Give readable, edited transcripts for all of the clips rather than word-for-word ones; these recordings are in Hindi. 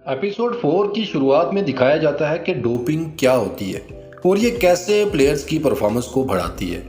एपिसोड 4 की शुरुआत में दिखाया जाता है कि डोपिंग क्या होती है और ये कैसे प्लेयर्स की परफॉर्मेंस को बढ़ाती है।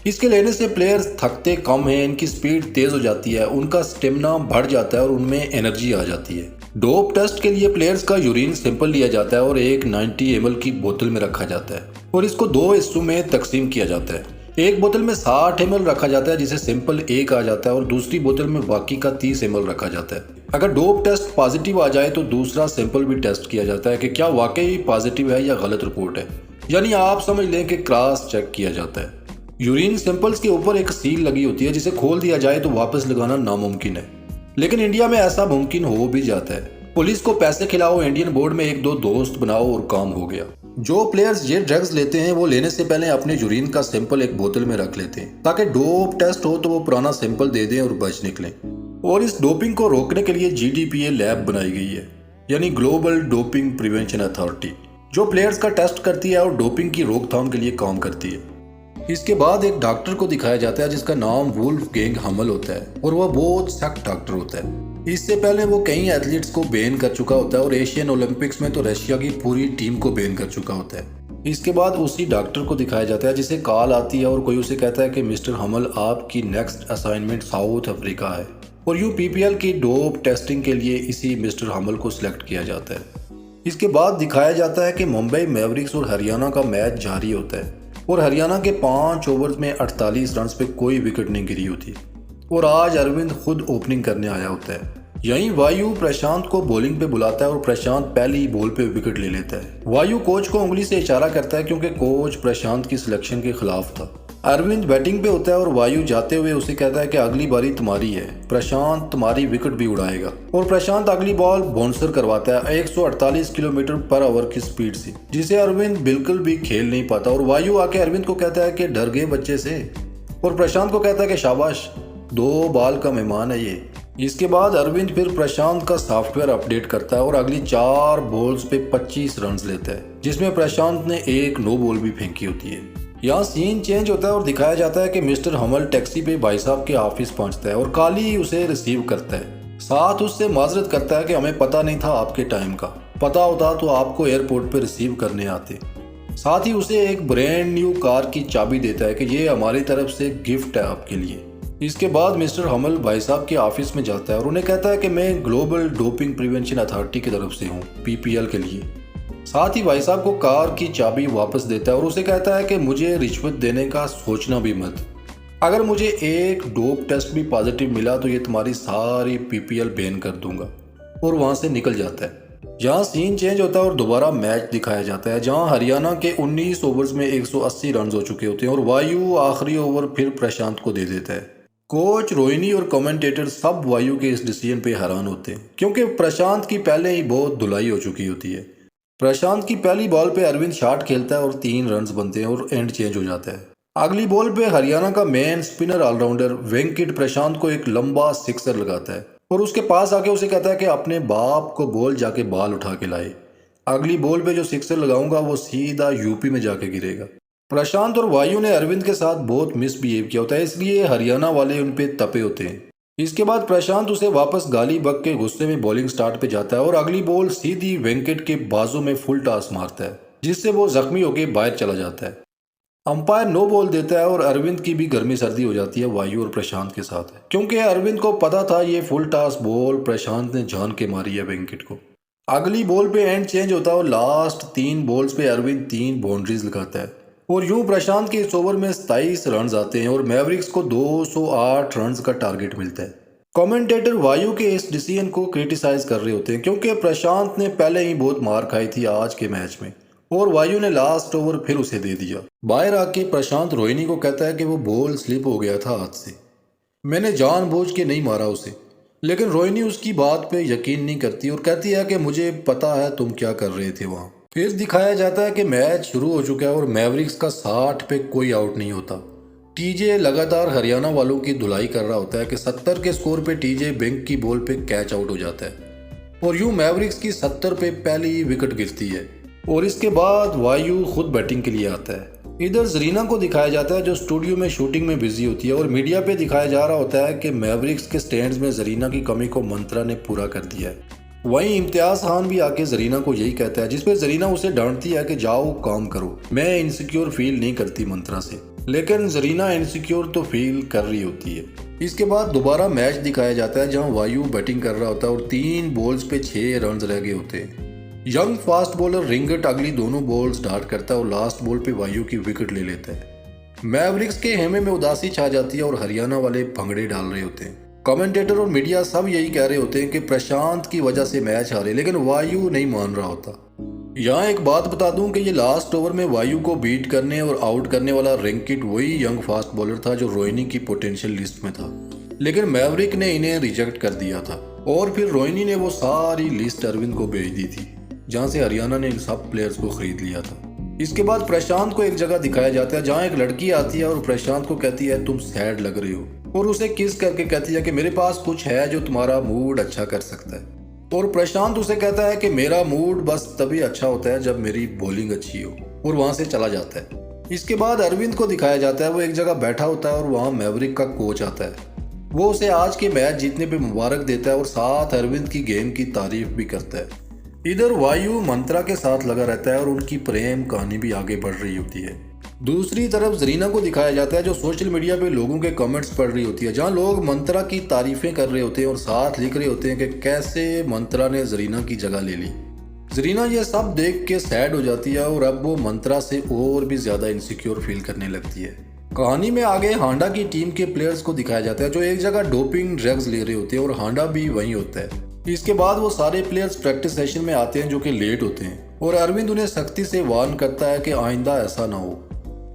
इसके लेने से प्लेयर्स थकते कम हैं, इनकी स्पीड तेज़ हो जाती है, उनका स्टेमिना बढ़ जाता है और उनमें एनर्जी आ जाती है। डोप टेस्ट के लिए प्लेयर्स का यूरिन सैंपल लिया जाता है और एक 90 ml की बोतल में रखा जाता है और इसको दो हिस्सों में तकसीम किया जाता है। एक बोतल में 60 ml रखा जाता है जिसे सैंपल ए कहा जाता है और दूसरी बोतल में बाकी का 30 ml रखा जाता है। अगर डोप टेस्ट पॉजिटिव आ जाए तो दूसरा सैंपल भी टेस्ट किया जाता है कि क्या वाकई पॉजिटिव है या गलत रिपोर्ट है, यानी आप समझ लें कि क्रॉस चेक किया जाता है। यूरिन सैंपल्स के ऊपर एक सील लगी होती है जिसे खोल दिया जाए तो वापस लगाना नामुमकिन है, लेकिन इंडिया में ऐसा मुमकिन हो भी जाता है। पुलिस को पैसे खिलाओ, इंडियन बोर्ड में एक दो दोस्त बनाओ और काम हो गया। जो प्लेयर्स ये ड्रग्स लेते हैं वो लेने से पहले अपने यूरिन का सैंपल एक बोतल में रख लेते हैं ताकि डोप टेस्ट हो तो वो पुराना सैंपल दे दें और बच निकलें। और इस डोपिंग को रोकने के लिए GDPA लैब बनाई गई है, यानी ग्लोबल डोपिंग प्रिवेंशन अथॉरिटी, जो प्लेयर्स का टेस्ट करती है और डोपिंग की रोकथाम के लिए काम करती है। इसके बाद एक डॉक्टर को दिखाया जाता है जिसका नाम वुल्फगैंग हमल होता है और वह बहुत सख्त डॉक्टर होता है। इससे पहले वो कई एथलीट्स को बैन कर चुका होता है और एशियन ओलंपिक्स में तो रशिया की पूरी टीम को बैन कर चुका होता है। इसके बाद उसी डॉक्टर को दिखाया जाता है जिसे कॉल आती है और कोई उसे कहता है कि मिस्टर हमल, आपकी नेक्स्ट असाइनमेंट साउथ अफ्रीका है और PPL की डोप टेस्टिंग के लिए इसी मिस्टर हमल को सिलेक्ट किया जाता है। इसके बाद दिखाया जाता है कि मुंबई मैवरिक्स और हरियाणा का मैच जारी होता है और हरियाणा के 5 ओवर्स में 48 रन पे कोई विकेट नहीं गिरी होती और आज अरविंद खुद ओपनिंग करने आया होता है। यहीं वायु प्रशांत को बॉलिंग पे बुलाता है और प्रशांत पहली बॉल पे विकेट ले लेता है। वायु कोच को उंगली से इशारा करता है क्योंकि कोच प्रशांत की सिलेक्शन के खिलाफ था। अरविंद बैटिंग पे होता है और वायु जाते हुए उसे कहता है कि अगली बारी तुम्हारी है, प्रशांत तुम्हारी विकेट भी उड़ाएगा। और प्रशांत अगली बॉल बाउंसर करवाता है 148 किलोमीटर पर आवर की स्पीड से, जिसे अरविंद बिल्कुल भी खेल नहीं पाता। और वायु आके अरविंद को कहता है कि डर गए बच्चे से, और प्रशांत को कहता है कि शाबाश, 2 बॉल का मेहमान है ये। इसके बाद अरविंद फिर प्रशांत का सॉफ्टवेयर अपडेट करता है और अगली 4 बॉल्स पे 25 रन लेता है, जिसमें प्रशांत ने एक नो बॉल भी फेंकी होती है। यहाँ सीन चेंज होता है और दिखाया जाता है कि मिस्टर हमल टैक्सी पे भाई साहब के ऑफिस पहुंचता है और काली उसे रिसीव करता है, साथ उससे माजरत करता है कि हमें पता नहीं था आपके टाइम का, पता होता तो आपको एयरपोर्ट पे रिसीव करने आते। साथ ही उसे एक ब्रांड न्यू कार की चाबी देता है कि ये हमारी तरफ से गिफ्ट है आपके लिए। इसके बाद मिस्टर हमल भाई साहब के ऑफिस में जाता है और उन्हें कहता है कि मैं ग्लोबल डोपिंग प्रिवेंशन अथॉरिटी की तरफ से हूँ PPL के लिए। साथ ही भाई साहब को कार की चाबी वापस देता है और उसे कहता है कि मुझे रिश्वत देने का सोचना भी मत, अगर मुझे एक डोप टेस्ट भी पॉजिटिव मिला तो ये तुम्हारी सारी PPL बैन कर दूंगा, और वहां से निकल जाता है। यहाँ सीन चेंज होता है और दोबारा मैच दिखाया जाता है जहां हरियाणा के 19 ओवर्स में 180 रन हो चुके होते हैं और वायु आखिरी ओवर फिर प्रशांत को दे देता है। कोच, रोहिणी और कमेंटेटर सब वायु के इस डिसीजन पे हैरान होते हैं क्योंकि प्रशांत की पहले ही बहुत धुलाई हो चुकी होती है। प्रशांत की पहली बॉल पे अरविंद शॉट खेलता है और 3 रन बनते हैं और एंड चेंज हो जाता है। अगली बॉल पे हरियाणा का मेन स्पिनर ऑलराउंडर वेंकट प्रशांत को एक लंबा सिक्सर लगाता है और उसके पास आके उसे कहता है कि अपने बाप को बोल जाके बॉल उठा के लाए, अगली बॉल पे जो सिक्सर लगाऊंगा वो सीधा UP में जाके गिरेगा। प्रशांत और वायु ने अरविंद के साथ बहुत मिसबिहेव किया होता है, इसलिए हरियाणा वाले उन पे तपे होते हैं। इसके बाद प्रशांत उसे वापस गाली बक के गुस्से में बॉलिंग स्टार्ट पे जाता है और अगली बॉल सीधी वेंकट के बाजू में फुल टॉस मारता है जिससे वो जख्मी होकर बाहर चला जाता है। अंपायर नो बॉल देता है और अरविंद की भी गर्मी सर्दी हो जाती है वायु और प्रशांत के साथ, क्योंकि अरविंद को पता था ये फुल टॉस बॉल प्रशांत ने जान के मारी है वेंकट को। अगली बॉल पे एंड चेंज होता है और लास्ट 3 बॉल्स पे अरविंद 3 बाउंड्रीज लगाता है और यूं प्रशांत के इस ओवर में 27 रन आते हैं और मैवरिक्स को 208 रन का टारगेट मिलता है। कमेंटेटर वायु के इस डिसीजन को क्रिटिसाइज कर रहे होते हैं क्योंकि प्रशांत ने पहले ही बहुत मार खाई थी आज के मैच में और वायु ने लास्ट ओवर फिर उसे दे दिया। बाहर आके प्रशांत रोहिणी को कहता है कि वो बॉल स्लिप हो गया था हाथ से, मैंने जानबूझ के नहीं मारा उसे। लेकिन रोहिणी उसकी बात पे यकीन नहीं करती और कहती है कि मुझे पता है तुम क्या कर रहे थे वहाँ। फिर दिखाया जाता है कि मैच शुरू हो चुका है और मैवरिक्स का 60 पे कोई आउट नहीं होता। TJ लगातार हरियाणा वालों की धुलाई कर रहा होता है कि 70 के स्कोर पे TJ बैंक की बॉल पे कैच आउट हो जाता है और यूं मैवरिक्स की 70 पे पहली विकेट गिरती है और इसके बाद वायु खुद बैटिंग के लिए आता है। इधर जरीना को दिखाया जाता है जो स्टूडियो में शूटिंग में बिजी होती है और मीडिया पे दिखाया जा रहा होता है कि मैवरिक्स के स्टैंड्स में जरीना की कमी को मंत्रा ने पूरा कर दिया है। वहीं इम्तियाज खान भी आके जरीना को यही कहता है, जिस पर जरीना उसे डांटती है कि जाओ काम करो, मैं इनसिक्योर फील नहीं करती मंत्रा से। लेकिन जरीना इनसिक्योर तो फील कर रही होती है। इसके बाद दोबारा मैच दिखाया जाता है जहां वायु बैटिंग कर रहा होता है और 3 बॉल्स पे 6 रन रह गए होते हैं। यंग फास्ट बॉलर रिंगट अगली दोनों बॉल्स डार्ट करता है और लास्ट बॉल पे वायु की विकेट ले लेता है। मैवरिक्स के हेमे में उदासी छा जाती है और हरियाणा वाले भंगड़े डाल रहे होते हैं। कमेंटेटर और मीडिया सब यही कह रहे होते हैं कि प्रशांत की वजह से मैच हारे, लेकिन वायु नहीं मान रहा होता। यहाँ एक बात बता दूं कि ये लास्ट ओवर में वायु को बीट करने और आउट करने वाला रिंकिट वही यंग फास्ट बॉलर था जो रोहिणी की पोटेंशियल लिस्ट में था, लेकिन मैवरिक ने इन्हें रिजेक्ट कर दिया था और फिर रोहिणी ने वो सारी लिस्ट अरविंद को भेज दी थी, जहाँ से हरियाणा ने सब प्लेयर्स को खरीद लिया था। इसके बाद प्रशांत को एक जगह दिखाया जाता है जहाँ एक लड़की आती है और प्रशांत को कहती है तुम सैड लग रहे हो, और उसे किस करके कहती है कि मेरे पास कुछ है जो तुम्हारा मूड अच्छा कर सकता है। और प्रशांत उसे कहता है कि मेरा मूड बस तभी अच्छा होता है जब मेरी बॉलिंग अच्छी हो, और वहां से चला जाता है। इसके बाद अरविंद को दिखाया जाता है, वो एक जगह बैठा होता है और वहां मैवरिक का कोच आता है। वो उसे आज के मैच जीतने पे मुबारक देता है और साथ अरविंद की गेम की तारीफ भी करता है। इधर वायु मंत्रा के साथ लगा रहता है और उनकी प्रेम कहानी भी आगे बढ़ रही होती है। दूसरी तरफ जरीना को दिखाया जाता है जो सोशल मीडिया पे लोगों के कमेंट्स पढ़ रही होती है, जहां लोग मंत्रा की तारीफें कर रहे होते हैं और साथ लिख रहे होते हैं कि कैसे मंत्रा ने जरीना की जगह ले ली। जरीना ये सब देख के सैड हो जाती है और अब वो मंत्रा से और भी ज्यादा इनसिक्योर फील करने लगती है। कहानी में आगे हांडा की टीम के प्लेयर्स को दिखाया जाता है जो एक जगह डोपिंग ड्रग्स ले रहे होते हैं और हांडा भी वहीं होता है। इसके बाद वो सारे प्लेयर्स प्रैक्टिस सेशन में आते हैं जो कि लेट होते हैं और अरविंद उन्हें सख्ती से वार्न करता है कि आइंदा ऐसा ना हो,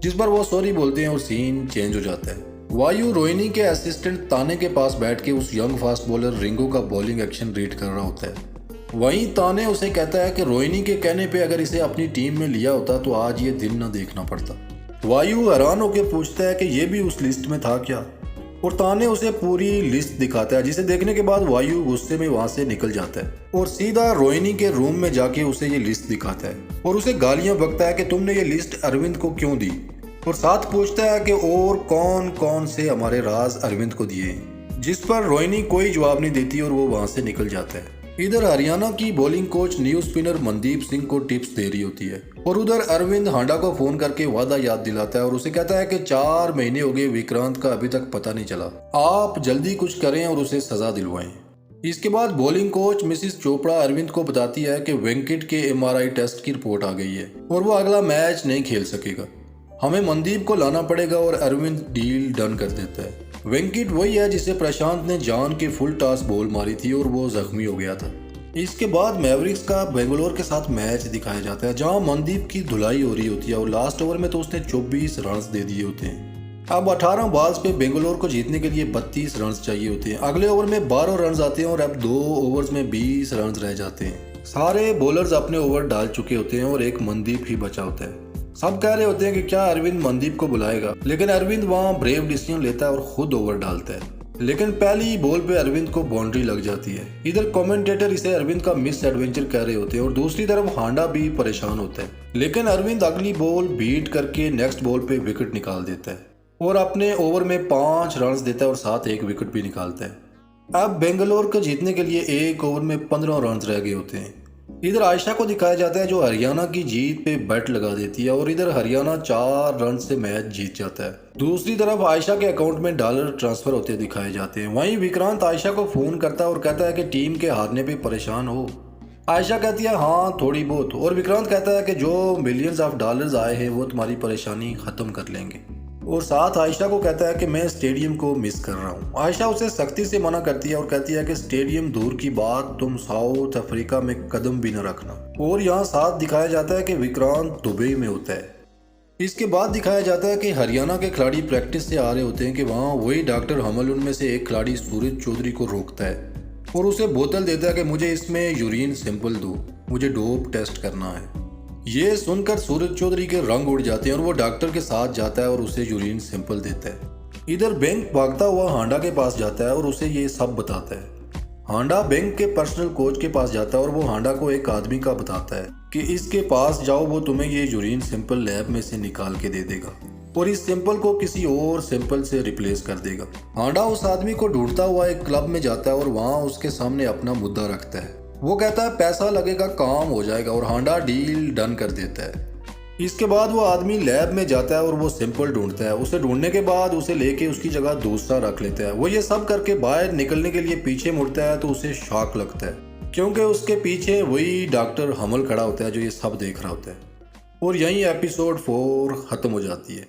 जिस पर वो सॉरी बोलते हैं और सीन चेंज हो जाता है। वायु रोहिणी के असिस्टेंट ताने के पास बैठ के उस यंग फास्ट बॉलर रिंगो का बॉलिंग एक्शन रीड कर रहा होता है। वहीं ताने उसे कहता है कि रोहिणी के कहने पे अगर इसे अपनी टीम में लिया होता तो आज ये दिन न देखना पड़ता। वायु हैरान होकर पूछता है कि ये भी उस लिस्ट में था क्या, और ताने उसे पूरी लिस्ट दिखाता है, जिसे देखने के बाद वायु गुस्से में वहां से निकल जाता है और सीधा रोहिणी के रूम में जाके उसे ये लिस्ट दिखाता है और उसे गालियां बकता है कि तुमने ये लिस्ट अरविंद को क्यों दी, और साथ पूछता है कि और कौन कौन से हमारे राज अरविंद को दिए, जिस पर रोहिणी कोई जवाब नहीं देती और वो वहां से निकल जाता है। इधर हरियाणा की bowling coach new spinner Mandeep Singh को टिप्स दे रही होती है और उधर अरविंद हांडा को फोन करके वादा याद दिलाता है और उसे कहता है कि 4 महीने हो गए विक्रांत का अभी तक पता नहीं चला, आप जल्दी कुछ करें और उसे सजा दिलवाएं। इसके बाद bowling coach missis Chopra Arvind को बताती है कि वेंकट के MRI टेस्ट की रिपोर्ट आ गई है और वो अगला मैच नहीं खेल सकेगा, हमें मनदीप को लाना पड़ेगा, और अरविंद डील डन कर देता है। वेंकट वही है जिसे प्रशांत ने जान के फुल टॉस बॉल मारी थी और वो जख्मी हो गया था। इसके बाद मैवरिक्स का बेंगलोर के साथ मैच दिखाया जाता है जहां मनदीप की धुलाई हो रही होती है और लास्ट ओवर में तो उसने 24 रन दे दिए होते हैं। अब 18 बॉल्स पे बेंगलोर को जीतने के लिए 32 रन चाहिए होते हैं। अगले ओवर में 12 रन आते हैं और अब 2 ओवर्स में 20 रन रह जाते हैं। सारे बॉलर्स अपने ओवर डाल चुके होते हैं और एक मनदीप ही बचा होता है। सब कह रहे होते हैं कि क्या अरविंद मनदीप को बुलाएगा, लेकिन अरविंद वहां ब्रेव डिसीजन लेता है और खुद ओवर डालता है, लेकिन पहली बॉल पे अरविंद को बाउंड्री लग जाती है। इधर कमेंटेटर इसे अरविंद का मिस एडवेंचर कह रहे होते हैं और दूसरी तरफ हांडा भी परेशान होता है, लेकिन अरविंद अगली बॉल बीट करके नेक्स्ट बॉल पे विकेट निकाल देता है और अपने ओवर में 5 रन देता है और साथ एक विकेट भी निकालता है। अब बेंगलोर को जीतने के लिए एक ओवर में 15 रन रह गए होते हैं। इधर आयशा को दिखाया जाता है जो हरियाणा की जीत पे बैट लगा देती है और इधर हरियाणा 4 रन से मैच जीत जाता है। दूसरी तरफ आयशा के अकाउंट में डॉलर ट्रांसफर होते दिखाए जाते हैं। वहीं विक्रांत आयशा को फोन करता है और कहता है कि टीम के हारने पे परेशान हो। आयशा कहती है हाँ थोड़ी बहुत, और विक्रांत कहता है कि जो मिलियंस ऑफ डॉलर्स आए हैं वो तुम्हारी परेशानी खत्म कर लेंगे, और साथ आयशा को कहता है कि मैं स्टेडियम को मिस कर रहा हूँ। आयशा उसे सख्ती से मना करती है और कहती है कि स्टेडियम दूर की बात, तुम साउथ अफ्रीका में कदम भी न रखना। और यहाँ साथ दिखाया जाता है कि विक्रांत दुबई में होता है। इसके बाद दिखाया जाता है कि हरियाणा के खिलाड़ी प्रैक्टिस से आ रहे होते हैं कि वहाँ वही डॉक्टर हमल उनमें से एक खिलाड़ी सूरज चौधरी को रोकता है और उसे बोतल देता है कि मुझे इसमें यूरिन सैंपल दो, मुझे डोप टेस्ट करना है। ये सुनकर सूरज चौधरी के रंग उड़ जाते हैं और वो डॉक्टर के साथ जाता है और उसे यूरिन सैंपल देता है। इधर बैंक भागता हुआ हांडा के पास जाता है और उसे ये सब बताता है। हांडा बैंक के पर्सनल कोच के पास जाता है और वो हांडा को एक आदमी का बताता है कि इसके पास जाओ, वो तुम्हें ये यूरिन सैंपल लैब में से निकाल के दे देगा और इस सैंपल को किसी और सैंपल से रिप्लेस कर देगा। हांडा उस आदमी को ढूंढता हुआ एक क्लब में जाता है और वहाँ उसके सामने अपना मुद्दा रखता है वो कहता है पैसा लगेगा काम हो जाएगा और हांडा डील डन कर देता है। इसके बाद वो आदमी लैब में जाता है और वो सैंपल ढूंढता है। उसे ढूंढने के बाद उसे लेके उसकी जगह दूसरा रख लेता है। वो ये सब करके बाहर निकलने के लिए पीछे मुड़ता है तो उसे शॉक लगता है, क्योंकि उसके पीछे वही डॉक्टर हमल खड़ा होता है जो ये सब देख रहा होता है। और यहीं एपिसोड 4 ख़त्म हो जाती है।